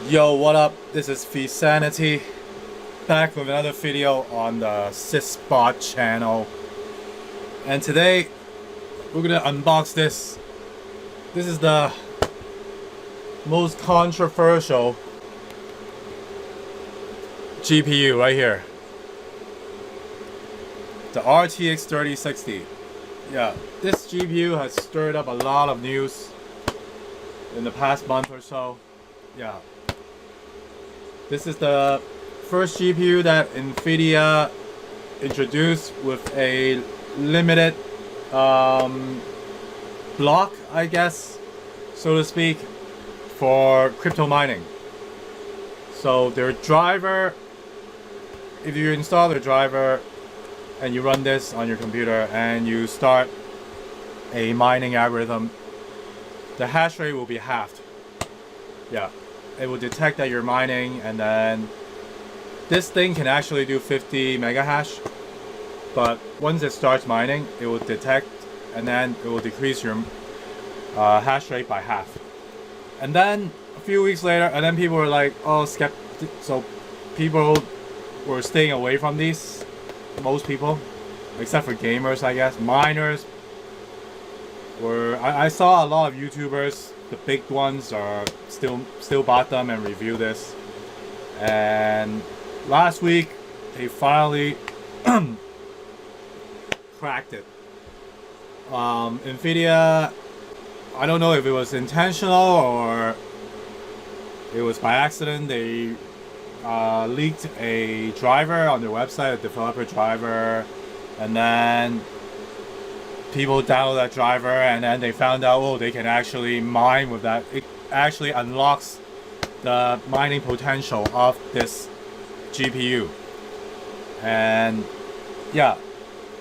Yo, what up? This is Sanity, back with another video on the Sysbot channel. And today, we're gonna unbox this. This is the most controversial GPU right here. The RTX 3060. Yeah, this GPU has stirred up a lot of news in the past month or so. Yeah. This is the first GPU that NVIDIA introduced with a limited block, I guess, so to speak, for crypto mining. So their driver, if you install their driver and you run this on your computer and you start a mining algorithm, the hash rate will be halved. Yeah. It will detect that you're mining, and then this thing can actually do 50 mega hash, but once it starts mining, it will detect and then it will decrease your hash rate by half. And then a few weeks later, and then people were like, oh, skeptic. So people were staying away from these, most people, except for gamers, I guess. Miners were, I saw a lot of YouTubers, the big ones are still bought them and review this. And last week they finally cracked it. NVIDIA, I don't know if it was intentional or it was by accident. They leaked a driver on their website, a developer driver, and then people download that driver, and then they found out, oh, they can actually mine with that. It actually unlocks the mining potential of this GPU. And yeah,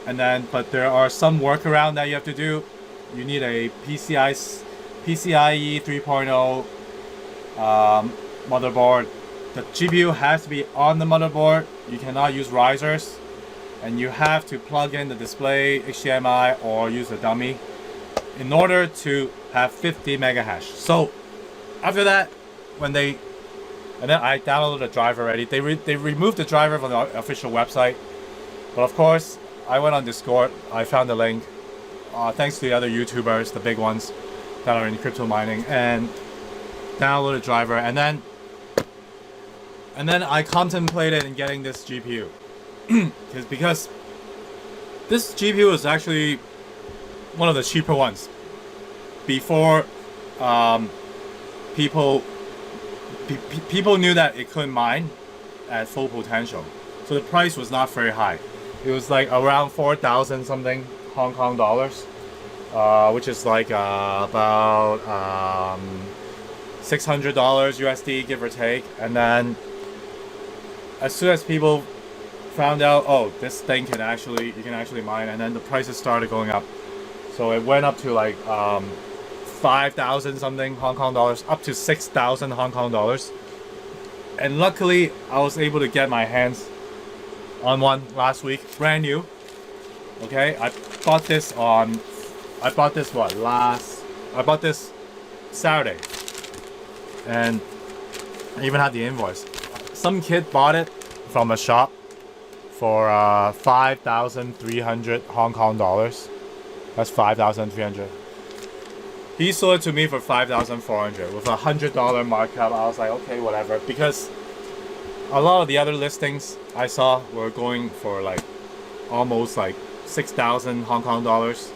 and then, but there are some workaround that you have to do. You need a PCIe 3.0 motherboard. The GPU has to be on the motherboard. You cannot use risers. And you have to plug in the display HDMI or use a dummy in order to have 50 mega hash. So after that, and then I downloaded the driver already. They removed the driver from the official website, but of course I went on Discord. I found the link. Thanks to the other YouTubers, the big ones that are in crypto mining, and downloaded the driver. And then I contemplated in getting this GPU. Because this GPU is actually one of the cheaper ones. Before people knew that it couldn't mine at full potential, so the price was not very high. It was like around 4,000 something Hong Kong dollars, which is like about $600 USD, give or take. And then as soon as people found out, oh, this thing you can actually mine, and then the prices started going up. So it went up to like 5,000 something Hong Kong dollars, up to 6,000 Hong Kong dollars. And luckily I was able to get my hands on one last week, brand new. Okay, I bought this Saturday, and I even had the invoice. Some kid bought it from a shop for 5,300 Hong Kong dollars. That's 5,300. He sold it to me for 5,400 with $100 markup. I was like, okay, whatever, because a lot of the other listings I saw were going for like almost like 6,000 Hong Kong dollars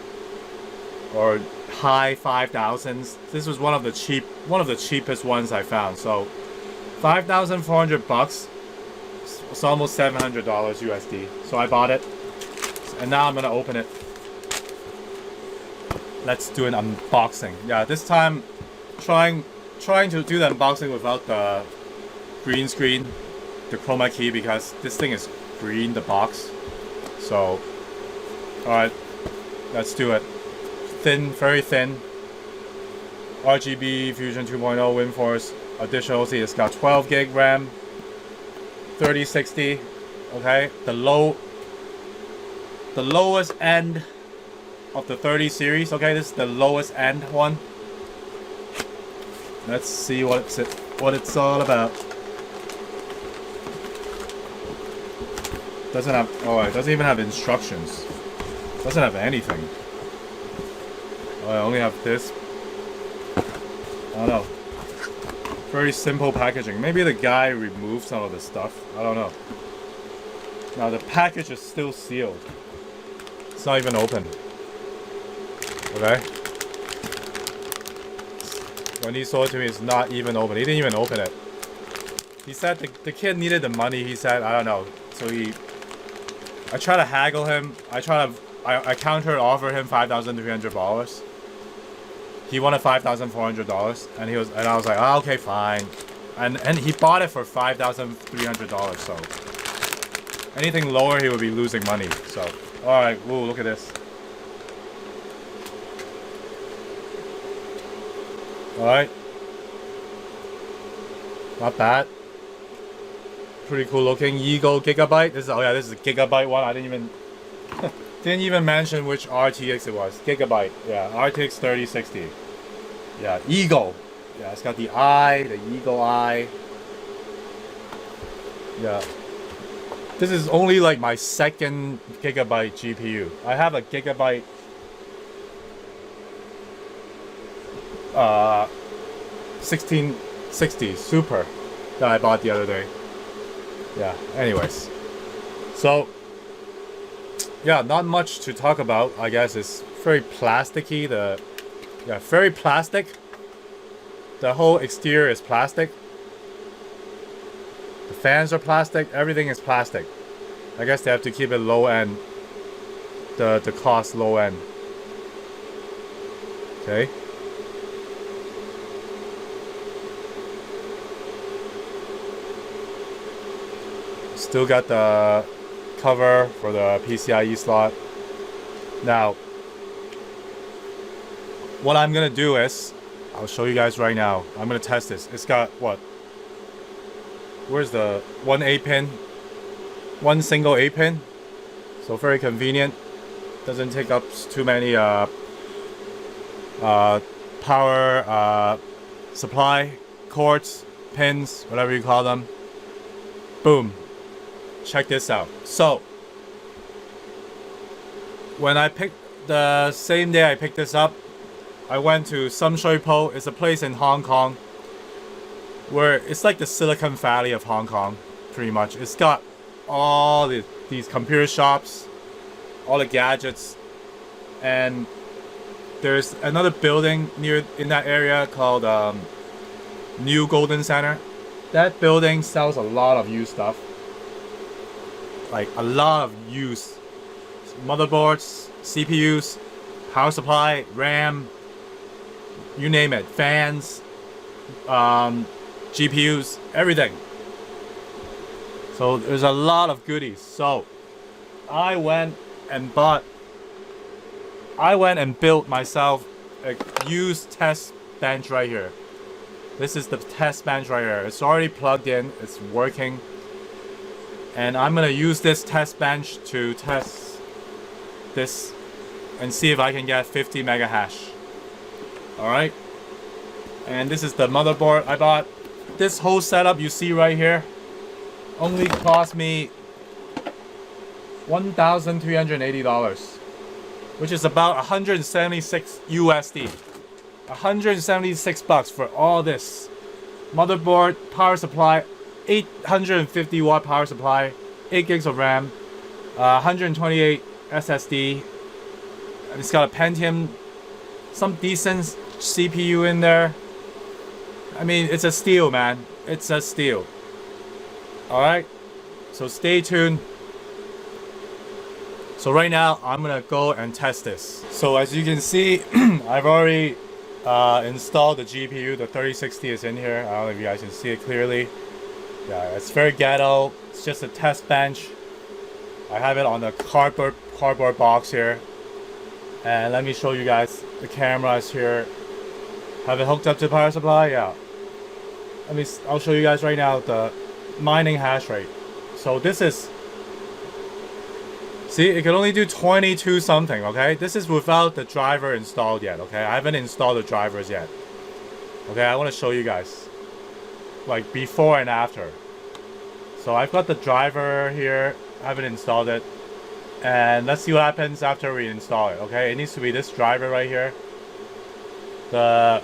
or high 5,000s. This was one of the cheapest ones I found. So 5,400 bucks. It's almost $700 USD. So I bought it, and now I'm gonna open it. Let's do an unboxing. Yeah, this time trying to do the unboxing without the green screen, the chroma key, because this thing is green, the box. So alright, let's do it. Thin, very thin. RGB Fusion 2.0 WindForce additional. See, it's got 12 gig RAM. 3060, okay, the lowest end of the 30 series. Okay, this is the lowest end one. Let's see what's it. what it's all about. Doesn't have, oh, it doesn't even have instructions. Doesn't have anything. Oh, I only have this. I don't know. Very simple packaging. Maybe the guy removed some of the stuff. I don't know. Now the package is still sealed. It's not even open. Okay? When he sold it to me, it's not even open. He didn't even open it. He said the kid needed the money. He said, I don't know. So I try to haggle him. I counter offer him $5,300. He wanted $5,400, and I was like, oh, okay, fine. And he bought it for $5,300. So anything lower, he would be losing money. So all right, ooh, look at this. All right, not bad. Pretty cool looking. Eagle Gigabyte. This is a Gigabyte one. I didn't even mention which RTX it was. Gigabyte. Yeah, RTX 3060. Yeah, Eagle. Yeah, it's got the eye, the eagle eye. Yeah. This is only like my second Gigabyte GPU. I have a Gigabyte 1660 Super that I bought the other day. Yeah, anyways. So, yeah, not much to talk about. I guess it's very plasticky. Very plastic. The whole exterior is plastic. The fans are plastic. Everything is plastic. I guess they have to keep it low end. The cost low end. Okay. Still got the cover for the PCIe slot. Now, what I'm gonna do is, I'll show you guys right now. I'm gonna test this. It's got what? Where's the one 8-pin? One single 8-pin. So very convenient. Doesn't take up too many power supply cords, pins, whatever you call them. Boom. Check this out. So when I picked the same day I picked this up, I went to Some Shui Po. It's a place in Hong Kong where it's like the Silicon Valley of Hong Kong, pretty much. It's got all these computer shops, all the gadgets, and there's another building in that area called New Golden Center. That building sells a lot of used stuff. Like a lot of used motherboards, CPUs, power supply, RAM, you name it, fans, GPUs, everything. So there's a lot of goodies. So I went and built myself a used test bench right here. This is the test bench right here. It's already plugged in, it's working. And I'm gonna use this test bench to test this and see if I can get 50 mega hash. Alright. And this is the motherboard I bought. This whole setup you see right here only cost me $1,380, which is about 176 USD. 176 bucks for all this. Motherboard, power supply, 850 watt power supply, 8 gigs of RAM, 128 SSD. And it's got a Pentium, some decent CPU in there. I mean, it's a steal, man. It's a steal. Alright, so stay tuned. So right now, I'm gonna go and test this. So as you can see, I've already installed the GPU. The 3060 is in here. I don't know if you guys can see it clearly. Yeah, it's very ghetto. It's just a test bench. I have it on the cardboard box here. And let me show you guys the cameras here. Have it hooked up to power supply? Yeah. I'll show you guys right now the mining hash rate. So this is, see, it can only do 22 something, okay? This is without the driver installed yet, okay? I haven't installed the drivers yet. Okay, I want to show you guys. like before and after. So I've got the driver here, I haven't installed it. And let's see what happens after we install it, okay? It needs to be this driver right here. The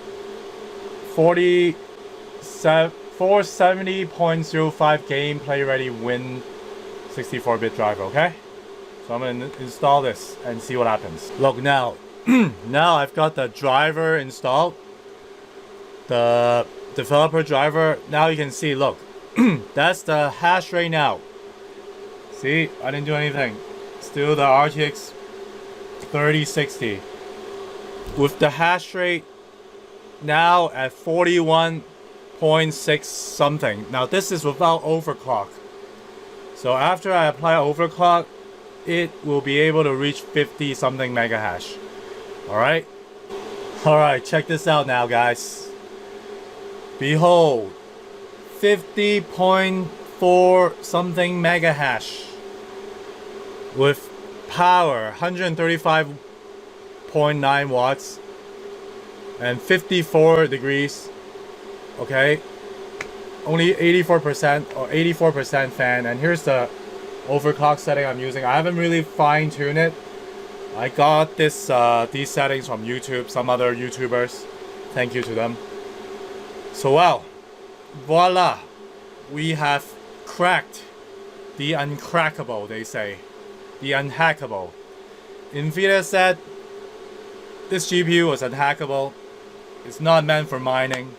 470.05 gameplay ready win 64-bit driver, okay? So I'm gonna install this and see what happens. Look now, now I've got the driver installed. The developer driver. Now you can see, look, that's the hash rate now. See, I didn't do anything. Still the RTX 3060 with the hash rate now at 41.6 something. Now this is without overclock. So after I apply overclock, it will be able to reach 50 something mega hash. Alright, check this out now, guys. Behold, 50.4 something mega hash with power 135.9 watts and 54 degrees. Okay, only 84% or 84% fan. And here's the overclock setting I'm using. I haven't really fine-tuned it. I got this these settings from YouTube, some other YouTubers. Thank you to them. So well, voila, we have cracked the uncrackable, they say. The unhackable. NVIDIA said this GPU was unhackable. It's not meant for mining,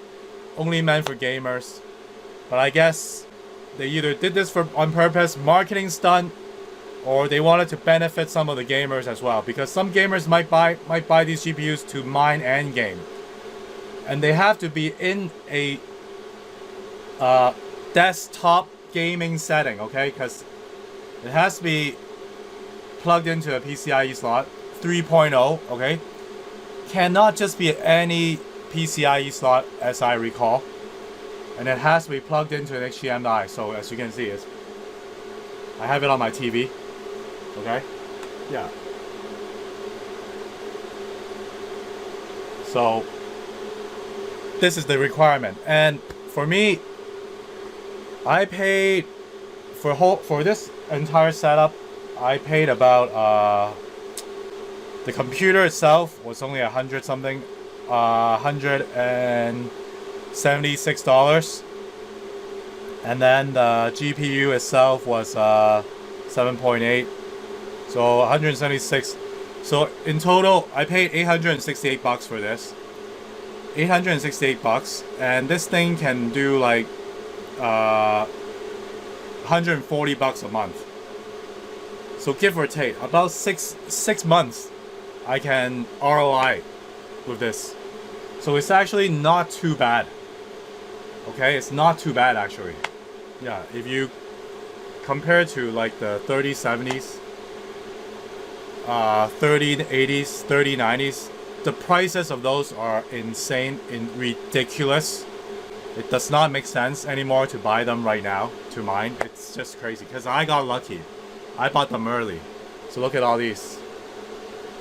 only meant for gamers. But I guess they either did this on purpose, marketing stunt, or they wanted to benefit some of the gamers as well. Because some gamers might buy these GPUs to mine and game. And they have to be in a desktop gaming setting, okay? Because it has to be plugged into a PCIe slot 3.0, okay? Cannot just be any PCIe slot, as I recall. And it has to be plugged into an HDMI. So as you can see, I have it on my TV, okay? Yeah. So this is the requirement. And for me, I paid for this entire setup, I paid about the computer itself was only $100 $176, and then the GPU itself was 7.8, so 176. So in total, I paid $868 for this. $868, and this thing can do like $140 a month. So give or take, about six months, I can ROI with this. So it's actually not too bad. Okay, it's not too bad actually. Yeah, if you compare to like the 3070s, 3080s, 3090s, the prices of those are insane and ridiculous. It does not make sense anymore to buy them right now to mine. It's just crazy because I got lucky. I bought them early. So look at all these.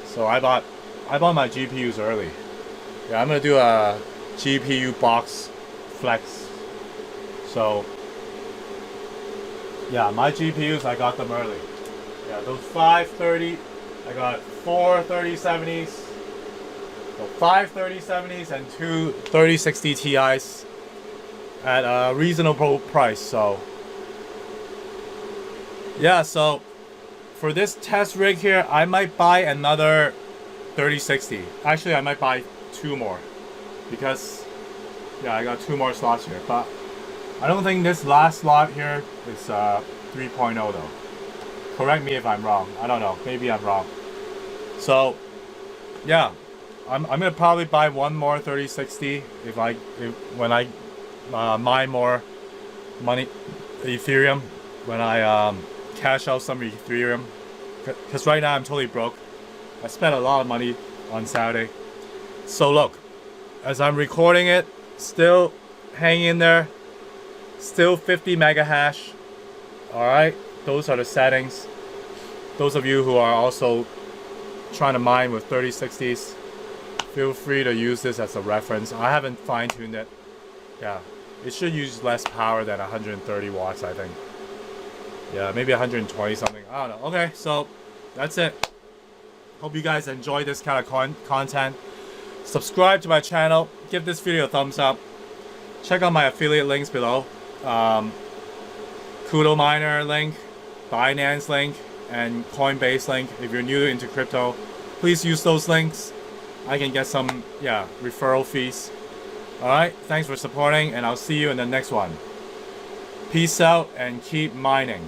So I bought my GPUs early. Yeah, I'm gonna do a GPU box flex. So yeah, my GPUs, I got them early. Yeah, those 530, I got 4 3070s. So 5 3070s and 2 3060 Ti's at a reasonable price. So yeah, so for this test rig here, I might buy another 3060. Actually, I might buy 2 more because yeah, I got 2 more slots here. But I don't think this last slot here is 3.0 though. Correct me if I'm wrong. I don't know. Maybe I'm wrong. So yeah, I'm gonna probably buy 1 more 3060 when I mine more money Ethereum, when I cash out some Ethereum, because right now I'm totally broke. I spent a lot of money on Saturday. So look, as I'm recording it, still hanging in there, still 50 mega hash. Alright, those are the settings. Those of you who are also trying to mine with 3060s, feel free to use this as a reference. I haven't fine-tuned it. Yeah, It should use less power than 130 watts, I think. Yeah, maybe 120 something. I don't know. Okay, so that's it. Hope you guys enjoy this kind of content. Subscribe to my channel. Give this video a thumbs up. Check out my affiliate links below. Kudo Miner link, Binance link, and Coinbase link. If you're new into crypto, please use those links. I can get some, referral fees. Alright, thanks for supporting, and I'll see you in the next one. Peace out and keep mining.